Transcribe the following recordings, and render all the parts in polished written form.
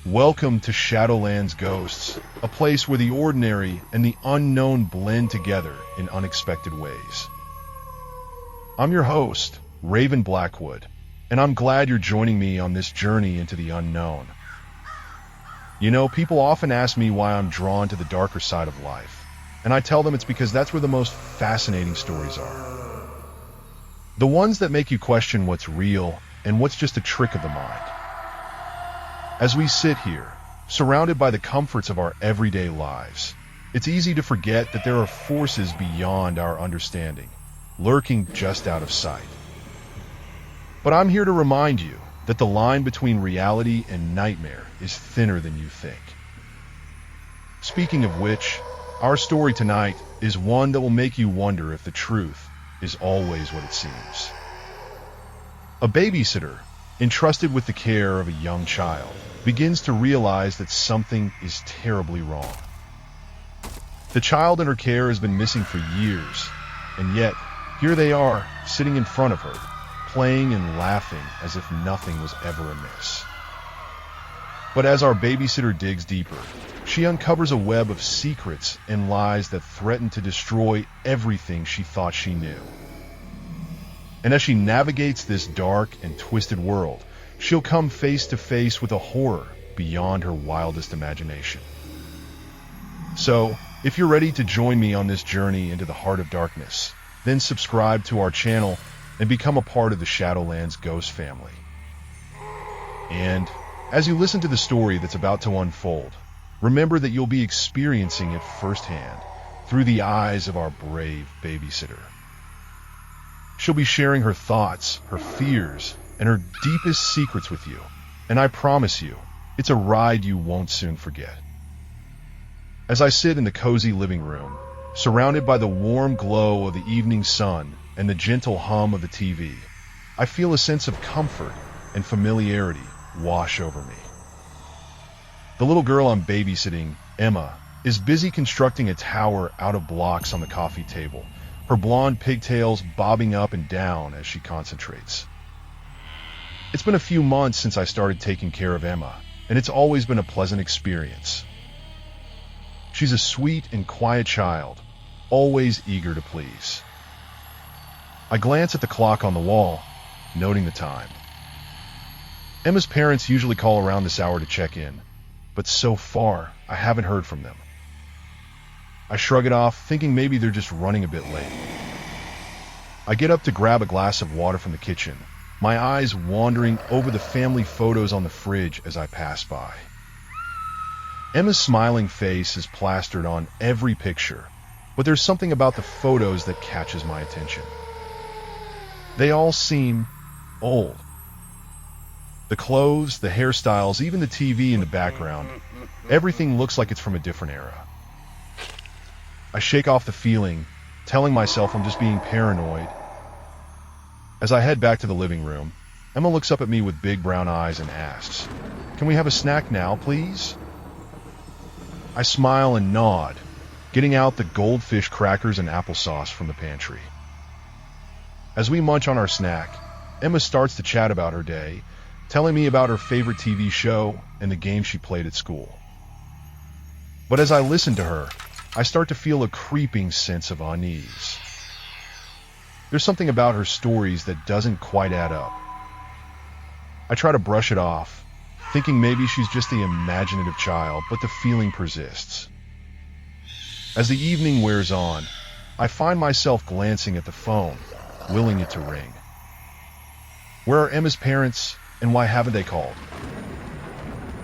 Welcome to Shadowlands Ghosts, a place where the ordinary and the unknown blend together in unexpected ways. I'm your host, Raven Blackwood, and I'm glad you're joining me on this journey into the unknown. You know, people often ask me why I'm drawn to the darker side of life, and I tell them it's because that's where the most fascinating stories are. The ones that make you question what's real and what's just a trick of the mind. As we sit here, surrounded by the comforts of our everyday lives, it's easy to forget that there are forces beyond our understanding, lurking just out of sight. But I'm here to remind you that the line between reality and nightmare is thinner than you think. Speaking of which, our story tonight is one that will make you wonder if the truth is always what it seems. A babysitter, entrusted with the care of a young child, begins to realize that something is terribly wrong. The child in her care has been missing for years, and yet, here they are, sitting in front of her, playing and laughing as if nothing was ever amiss. But as our babysitter digs deeper, she uncovers a web of secrets and lies that threaten to destroy everything she thought she knew. And as she navigates this dark and twisted world, she'll come face to face with a horror beyond her wildest imagination. So, if you're ready to join me on this journey into the heart of darkness, then subscribe to our channel and become a part of the Shadowlands Ghost family. And as you listen to the story that's about to unfold, remember that you'll be experiencing it firsthand through the eyes of our brave babysitter. She'll be sharing her thoughts, her fears, and her deepest secrets with you, and I promise you, it's a ride you won't soon forget. As I sit in the cozy living room, surrounded by the warm glow of the evening sun and the gentle hum of the TV, I feel a sense of comfort and familiarity wash over me. The little girl I'm babysitting, Emma, is busy constructing a tower out of blocks on the coffee table, her blonde pigtails bobbing up and down as she concentrates. It's been a few months since I started taking care of Emma, and it's always been a pleasant experience. She's a sweet and quiet child, always eager to please. I glance at the clock on the wall, noting the time. Emma's parents usually call around this hour to check in, but so far, I haven't heard from them. I shrug it off, thinking maybe they're just running a bit late. I get up to grab a glass of water from the kitchen, my eyes wandering over the family photos on the fridge as I pass by. Emma's smiling face is plastered on every picture, but there's something about the photos that catches my attention. They all seem old. The clothes, the hairstyles, even the TV in the background, everything looks like it's from a different era. I shake off the feeling, telling myself I'm just being paranoid. As I head back to the living room, Emma looks up at me with big brown eyes and asks, "Can we have a snack now, please?" I smile and nod, getting out the goldfish crackers and applesauce from the pantry. As we munch on our snack, Emma starts to chat about her day, telling me about her favorite TV show and the game she played at school. But as I listen to her, I start to feel a creeping sense of unease. There's something about her stories that doesn't quite add up. I try to brush it off, thinking maybe she's just the imaginative child, but the feeling persists. As the evening wears on, I find myself glancing at the phone, willing it to ring. Where are Emma's parents, and why haven't they called?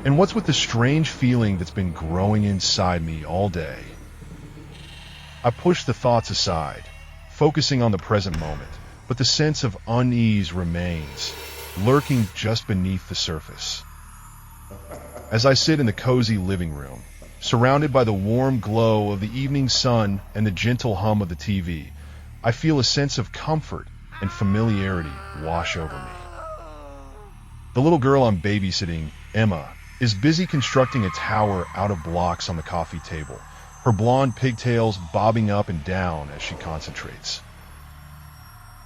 And what's with the strange feeling that's been growing inside me all day? I push the thoughts aside, focusing on the present moment, but the sense of unease remains, lurking just beneath the surface. As I sit in the cozy living room, surrounded by the warm glow of the evening sun and the gentle hum of the TV, I feel a sense of comfort and familiarity wash over me. The little girl I'm babysitting, Emma, is busy constructing a tower out of blocks on the coffee table, her blonde pigtails bobbing up and down as she concentrates.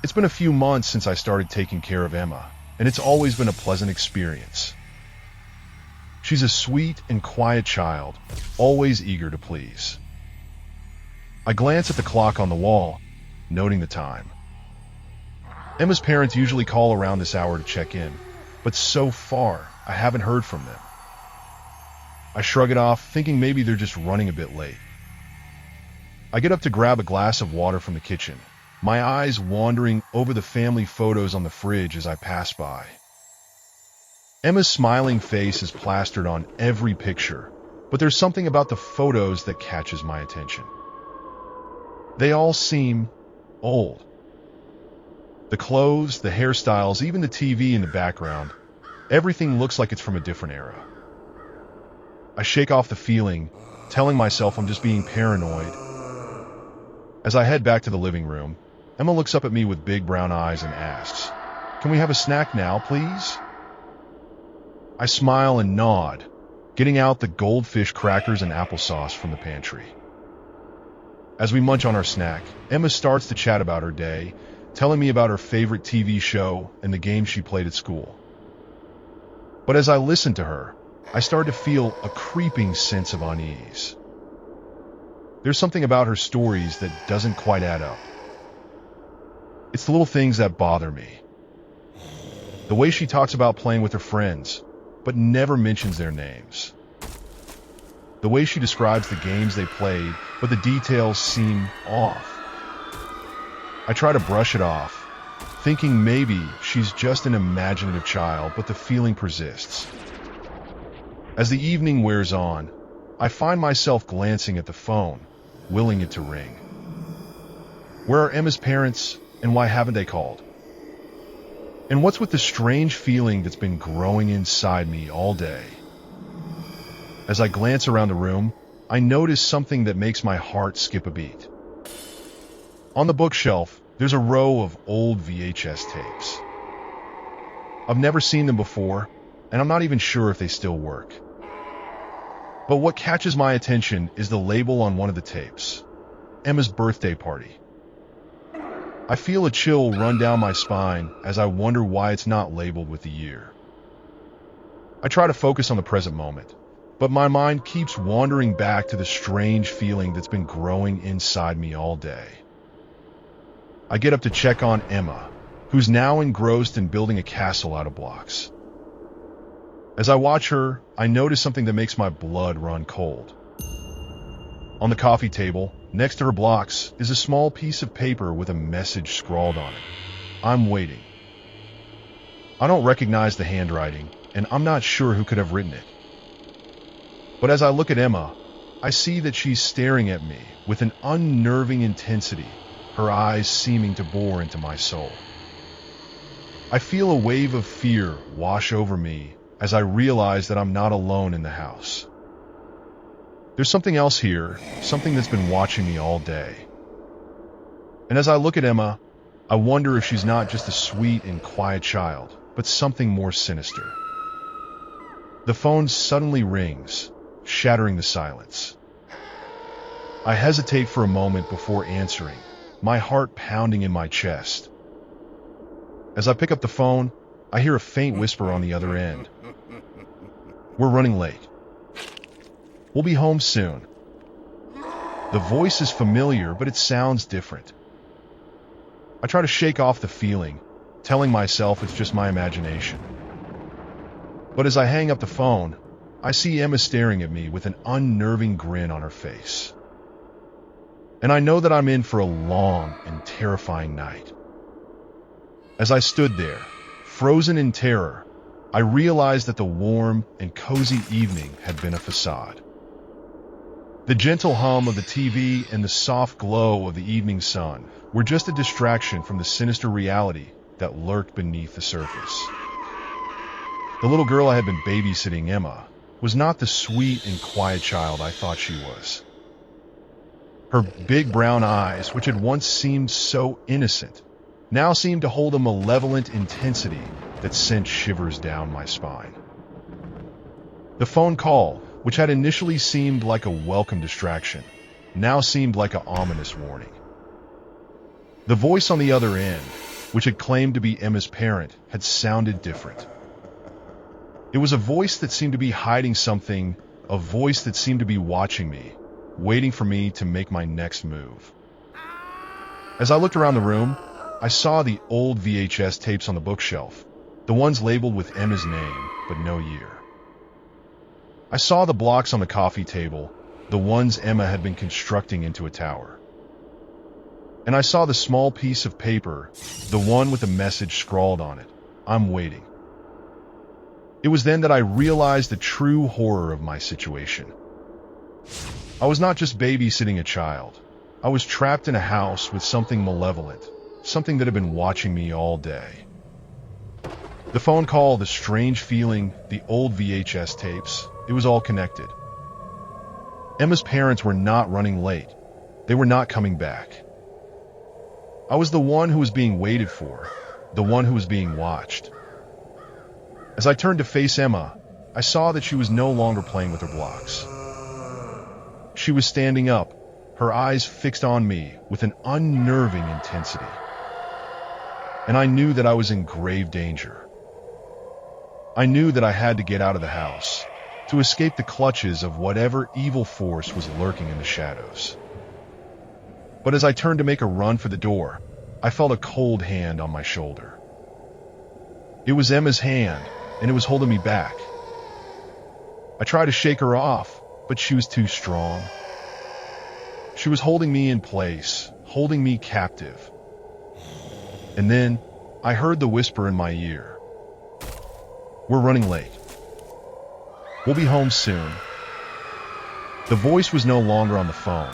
It's been a few months since I started taking care of Emma, and it's always been a pleasant experience. She's a sweet and quiet child, always eager to please. I glance at the clock on the wall, noting the time. Emma's parents usually call around this hour to check in, but so far, I haven't heard from them. I shrug it off, thinking maybe they're just running a bit late. I get up to grab a glass of water from the kitchen, my eyes wandering over the family photos on the fridge as I pass by. Emma's smiling face is plastered on every picture, but there's something about the photos that catches my attention. They all seem old. The clothes, the hairstyles, even the TV in the background, everything looks like it's from a different era. I shake off the feeling, telling myself I'm just being paranoid. As I head back to the living room, Emma looks up at me with big brown eyes and asks, "Can we have a snack now, please?" I smile and nod, getting out the goldfish crackers and applesauce from the pantry. As we munch on our snack, Emma starts to chat about her day, telling me about her favorite TV show and the games she played at school. But as I listen to her, I start to feel a creeping sense of unease. There's something about her stories that doesn't quite add up. It's the little things that bother me. The way she talks about playing with her friends, but never mentions their names. The way she describes the games they played, but the details seem off. I try to brush it off, thinking maybe she's just an imaginative child, but the feeling persists. As the evening wears on, I find myself glancing at the phone, willing it to ring. Where are Emma's parents, and why haven't they called? And what's with the strange feeling that's been growing inside me all day? As I glance around the room, I notice something that makes my heart skip a beat. On the bookshelf, there's a row of old VHS tapes. I've never seen them before, and I'm not even sure if they still work. But what catches my attention is the label on one of the tapes, Emma's birthday party. I feel a chill run down my spine as I wonder why it's not labeled with the year. I try to focus on the present moment, but my mind keeps wandering back to the strange feeling that's been growing inside me all day. I get up to check on Emma, who's now engrossed in building a castle out of blocks. As I watch her, I notice something that makes my blood run cold. On the coffee table, next to her blocks, is a small piece of paper with a message scrawled on it. I'm waiting. I don't recognize the handwriting, and I'm not sure who could have written it. But as I look at Emma, I see that she's staring at me with an unnerving intensity, her eyes seeming to bore into my soul. I feel a wave of fear wash over me as I realize that I'm not alone in the house. There's something else here, something that's been watching me all day. And as I look at Emma, I wonder if she's not just a sweet and quiet child, but something more sinister. The phone suddenly rings, shattering the silence. I hesitate for a moment before answering, my heart pounding in my chest. As I pick up the phone, I hear a faint whisper on the other end. "We're running late. We'll be home soon." The voice is familiar, but it sounds different. I try to shake off the feeling, telling myself it's just my imagination. But as I hang up the phone, I see Emma staring at me with an unnerving grin on her face. And I know that I'm in for a long and terrifying night. As I stood there, frozen in terror, I realized that the warm and cozy evening had been a facade. The gentle hum of the TV and the soft glow of the evening sun were just a distraction from the sinister reality that lurked beneath the surface. The little girl I had been babysitting, Emma, was not the sweet and quiet child I thought she was. Her big brown eyes, which had once seemed so innocent, now seemed to hold a malevolent intensity that sent shivers down my spine. The phone call, which had initially seemed like a welcome distraction, now seemed like an ominous warning. The voice on the other end, which had claimed to be Emma's parent, had sounded different. It was a voice that seemed to be hiding something, a voice that seemed to be watching me, waiting for me to make my next move. As I looked around the room, I saw the old VHS tapes on the bookshelf, the ones labeled with Emma's name, but no year. I saw the blocks on the coffee table, the ones Emma had been constructing into a tower. And I saw the small piece of paper, the one with a message scrawled on it, "I'm waiting." It was then that I realized the true horror of my situation. I was not just babysitting a child. I was trapped in a house with something malevolent, something that had been watching me all day. The phone call, the strange feeling, the old VHS tapes, it was all connected. Emma's parents were not running late. They were not coming back. I was the one who was being waited for, the one who was being watched. As I turned to face Emma, I saw that she was no longer playing with her blocks. She was standing up, her eyes fixed on me with an unnerving intensity. And I knew that I was in grave danger. I knew that I had to get out of the house, to escape the clutches of whatever evil force was lurking in the shadows. But as I turned to make a run for the door, I felt a cold hand on my shoulder. It was Emma's hand, and it was holding me back. I tried to shake her off, but she was too strong. She was holding me in place, holding me captive. And then I heard the whisper in my ear. "We're running late. We'll be home soon." The voice was no longer on the phone.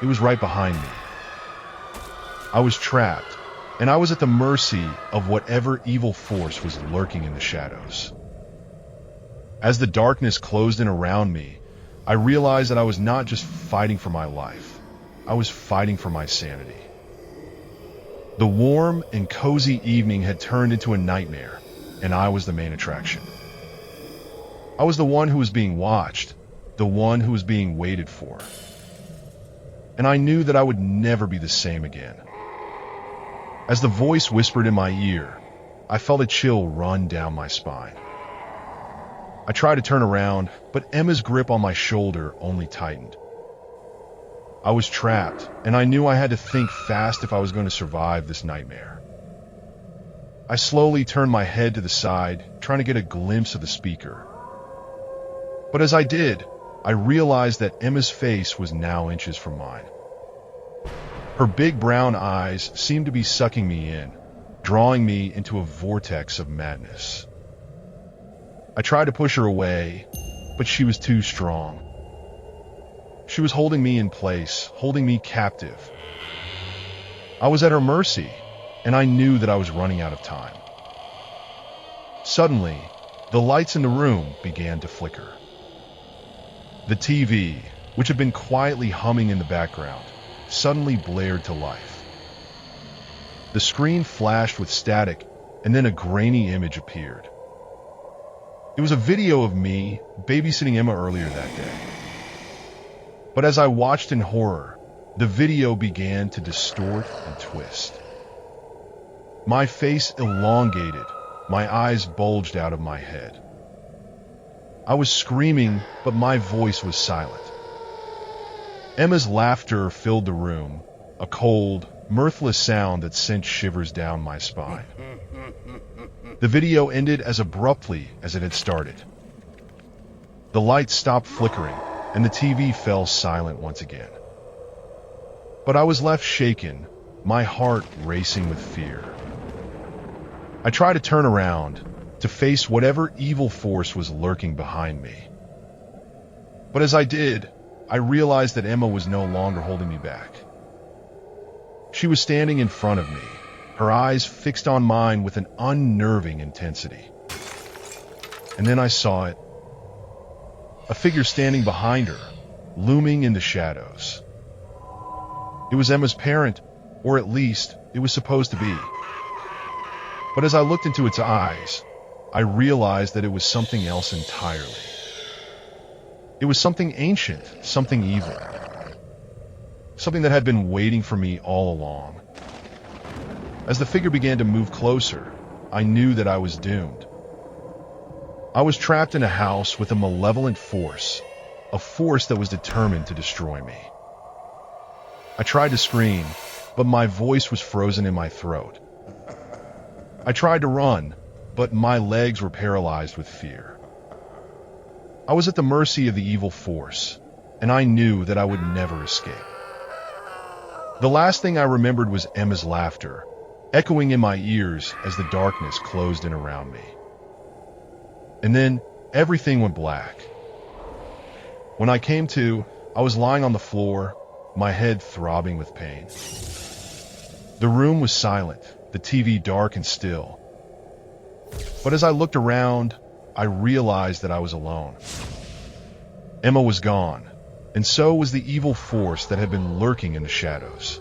It was right behind me. I was trapped, and I was at the mercy of whatever evil force was lurking in the shadows. As the darkness closed in around me, I realized that I was not just fighting for my life. I was fighting for my sanity. The warm and cozy evening had turned into a nightmare, and I was the main attraction. I was the one who was being watched, the one who was being waited for. And I knew that I would never be the same again. As the voice whispered in my ear, I felt a chill run down my spine. I tried to turn around, but Emma's grip on my shoulder only tightened. I was trapped, and I knew I had to think fast if I was going to survive this nightmare. I slowly turned my head to the side, trying to get a glimpse of the speaker. But as I did, I realized that Emma's face was now inches from mine. Her big brown eyes seemed to be sucking me in, drawing me into a vortex of madness. I tried to push her away, but she was too strong. She was holding me in place, holding me captive. I was at her mercy, and I knew that I was running out of time. Suddenly, the lights in the room began to flicker. The TV, which had been quietly humming in the background, suddenly blared to life. The screen flashed with static, and then a grainy image appeared. It was a video of me babysitting Emma earlier that day. But as I watched in horror, the video began to distort and twist. My face elongated, my eyes bulged out of my head. I was screaming, but my voice was silent. Emma's laughter filled the room, a cold, mirthless sound that sent shivers down my spine. The video ended as abruptly as it had started. The lights stopped flickering, and the TV fell silent once again. But I was left shaken, my heart racing with fear. I tried to turn around, to face whatever evil force was lurking behind me. But as I did, I realized that Emma was no longer holding me back. She was standing in front of me, her eyes fixed on mine with an unnerving intensity. And then I saw it. A figure standing behind her, looming in the shadows. It was Emma's parent, or at least it was supposed to be. But as I looked into its eyes, I realized that it was something else entirely. It was something ancient, something evil. Something that had been waiting for me all along. As the figure began to move closer, I knew that I was doomed. I was trapped in a house with a malevolent force, a force that was determined to destroy me. I tried to scream, but my voice was frozen in my throat. I tried to run, but my legs were paralyzed with fear. I was at the mercy of the evil force, and I knew that I would never escape. The last thing I remembered was Emma's laughter, echoing in my ears as the darkness closed in around me. And then everything went black. When I came to, I was lying on the floor, my head throbbing with pain. The room was silent, the TV dark and still. But as I looked around, I realized that I was alone. Emma was gone, and so was the evil force that had been lurking in the shadows.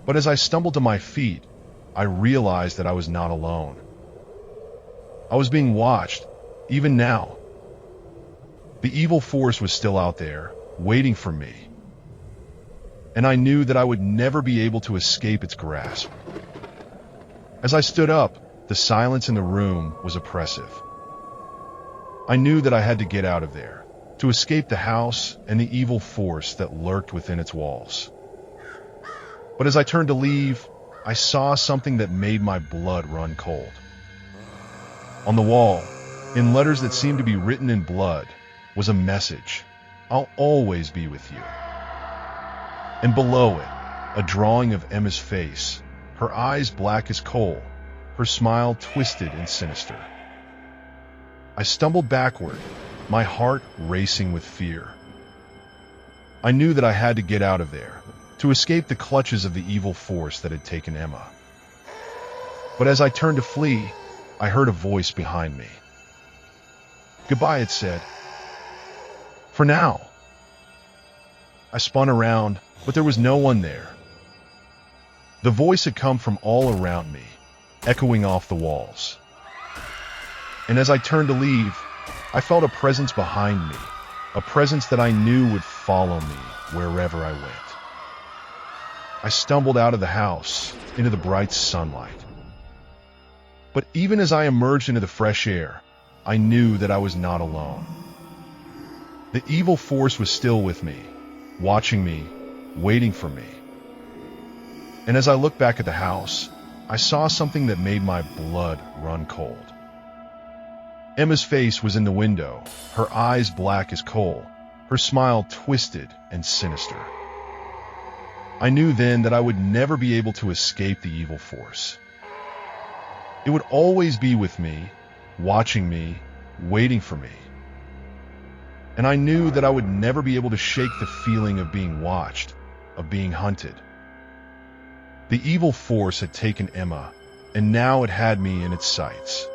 But as I stumbled to my feet, I realized that I was not alone. I was being watched, even now. The evil force was still out there, waiting for me. And I knew that I would never be able to escape its grasp. As I stood up, the silence in the room was oppressive. I knew that I had to get out of there, to escape the house and the evil force that lurked within its walls. But as I turned to leave, I saw something that made my blood run cold. On the wall, in letters that seemed to be written in blood, was a message: "I'll always be with you." And below it, a drawing of Emma's face, her eyes black as coal, her smile twisted and sinister. I stumbled backward, my heart racing with fear. I knew that I had to get out of there, to escape the clutches of the evil force that had taken Emma. But as I turned to flee, I heard a voice behind me. "Goodbye," it said. "For now." I spun around, but there was no one there. The voice had come from all around me, echoing off the walls. And as I turned to leave, I felt a presence behind me, a presence that I knew would follow me wherever I went. I stumbled out of the house, into the bright sunlight. But even as I emerged into the fresh air, I knew that I was not alone. The evil force was still with me, watching me, waiting for me. And as I looked back at the house, I saw something that made my blood run cold. Emma's face was in the window, her eyes black as coal, her smile twisted and sinister. I knew then that I would never be able to escape the evil force. It would always be with me, watching me, waiting for me. And I knew that I would never be able to shake the feeling of being watched, of being hunted. The evil force had taken Emma, and now it had me in its sights.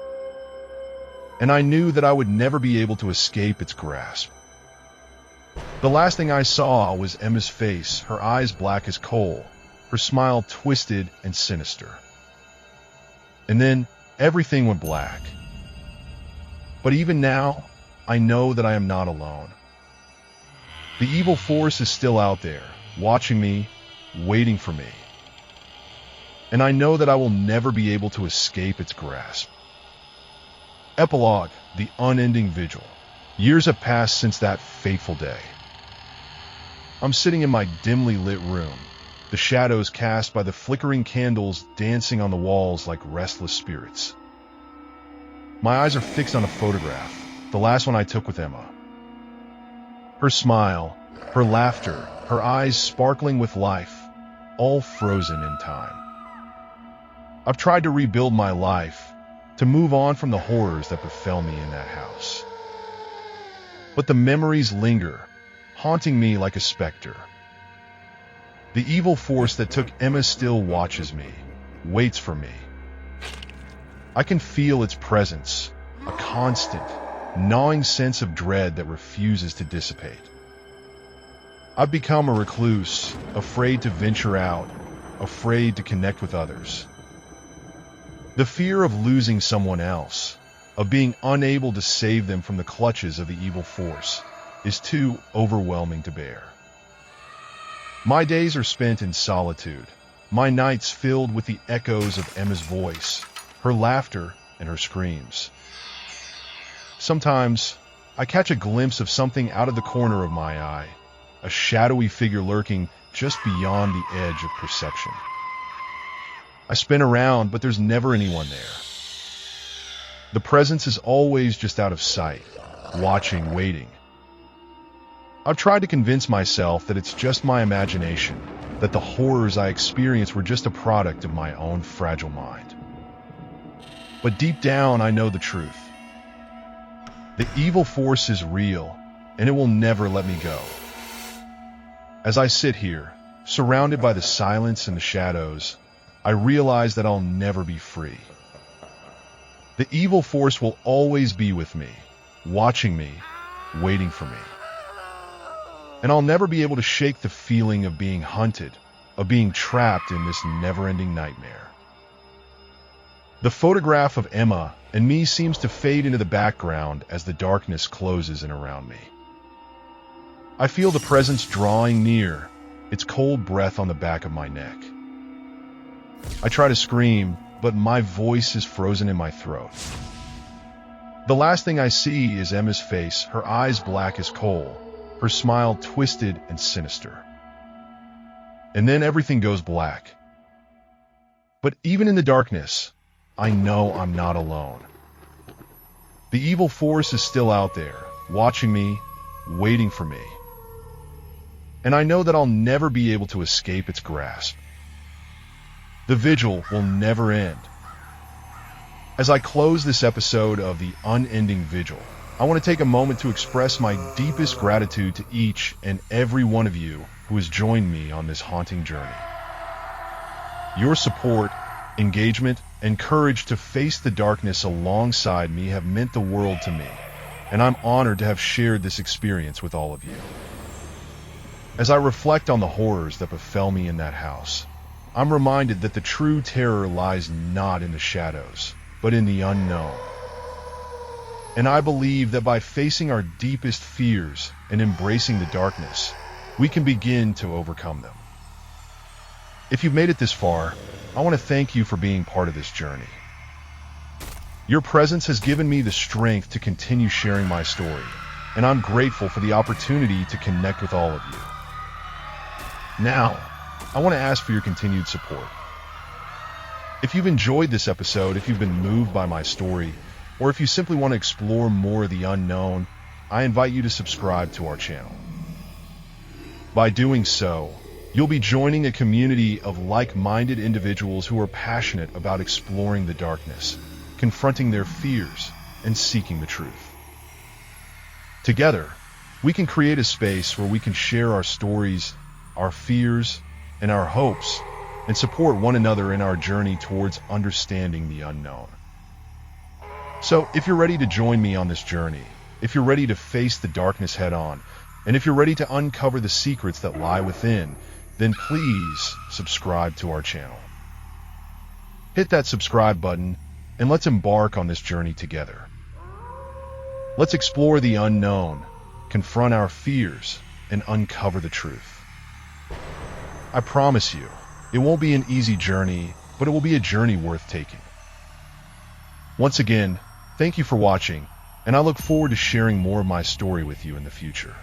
And I knew that I would never be able to escape its grasp. The last thing I saw was Emma's face, her eyes black as coal, her smile twisted and sinister. And then everything went black. But even now, I know that I am not alone. The evil force is still out there, watching me, waiting for me. And I know that I will never be able to escape its grasp. Epilogue: The Unending Vigil. Years have passed since that fateful day. I'm sitting in my dimly lit room, the shadows cast by the flickering candles dancing on the walls like restless spirits. My eyes are fixed on a photograph, the last one I took with Emma. Her smile, her laughter, her eyes sparkling with life, all frozen in time. I've tried to rebuild my life, to move on from the horrors that befell me in that house. But the memories linger, haunting me like a specter. The evil force that took Emma still watches me, waits for me. I can feel its presence, a constant, gnawing sense of dread that refuses to dissipate. I've become a recluse, afraid to venture out, afraid to connect with others. The fear of losing someone else, of being unable to save them from the clutches of the evil force, is too overwhelming to bear. My days are spent in solitude, my nights filled with the echoes of Emma's voice, her laughter, and her screams. Sometimes, I catch a glimpse of something out of the corner of my eye, a shadowy figure lurking just beyond the edge of perception. I spin around, but there's never anyone there. The presence is always just out of sight, watching, waiting. I've tried to convince myself that it's just my imagination, that the horrors I experience were just a product of my own fragile mind. But deep down, I know the truth. The evil force is real, and it will never let me go. As I sit here, surrounded by the silence and the shadows, I realize that I'll never be free. The evil force will always be with me, watching me, waiting for me. And I'll never be able to shake the feeling of being hunted, of being trapped in this never-ending nightmare. The photograph of Emma and me seems to fade into the background as the darkness closes in around me. I feel the presence drawing near, its cold breath on the back of my neck. I try to scream, but my voice is frozen in my throat. The last thing I see is Emma's face, her eyes black as coal, her smile twisted and sinister. And then everything goes black. But even in the darkness, I know I'm not alone. The evil force is still out there, watching me, waiting for me. And I know that I'll never be able to escape its grasp. The vigil will never end. As I close this episode of The Unending Vigil, I want to take a moment to express my deepest gratitude to each and every one of you who has joined me on this haunting journey. Your support, engagement, and courage to face the darkness alongside me have meant the world to me, and I'm honored to have shared this experience with all of you. As I reflect on the horrors that befell me in that house, I'm reminded that the true terror lies not in the shadows, but in the unknown. And I believe that by facing our deepest fears and embracing the darkness, we can begin to overcome them. If you've made it this far, I want to thank you for being part of this journey. Your presence has given me the strength to continue sharing my story, and I'm grateful for the opportunity to connect with all of you. Now, I want to ask for your continued support. If you've enjoyed this episode, if you've been moved by my story, or if you simply want to explore more of the unknown, I invite you to subscribe to our channel. By doing so, you'll be joining a community of like-minded individuals who are passionate about exploring the darkness, confronting their fears, and seeking the truth. Together, we can create a space where we can share our stories, our fears, and our hopes, and support one another in our journey towards understanding the unknown. So, if you're ready to join me on this journey, if you're ready to face the darkness head-on, and if you're ready to uncover the secrets that lie within, then please subscribe to our channel. Hit that subscribe button, and let's embark on this journey together. Let's explore the unknown, confront our fears, and uncover the truth. I promise you, it won't be an easy journey, but it will be a journey worth taking. Once again, thank you for watching, and I look forward to sharing more of my story with you in the future.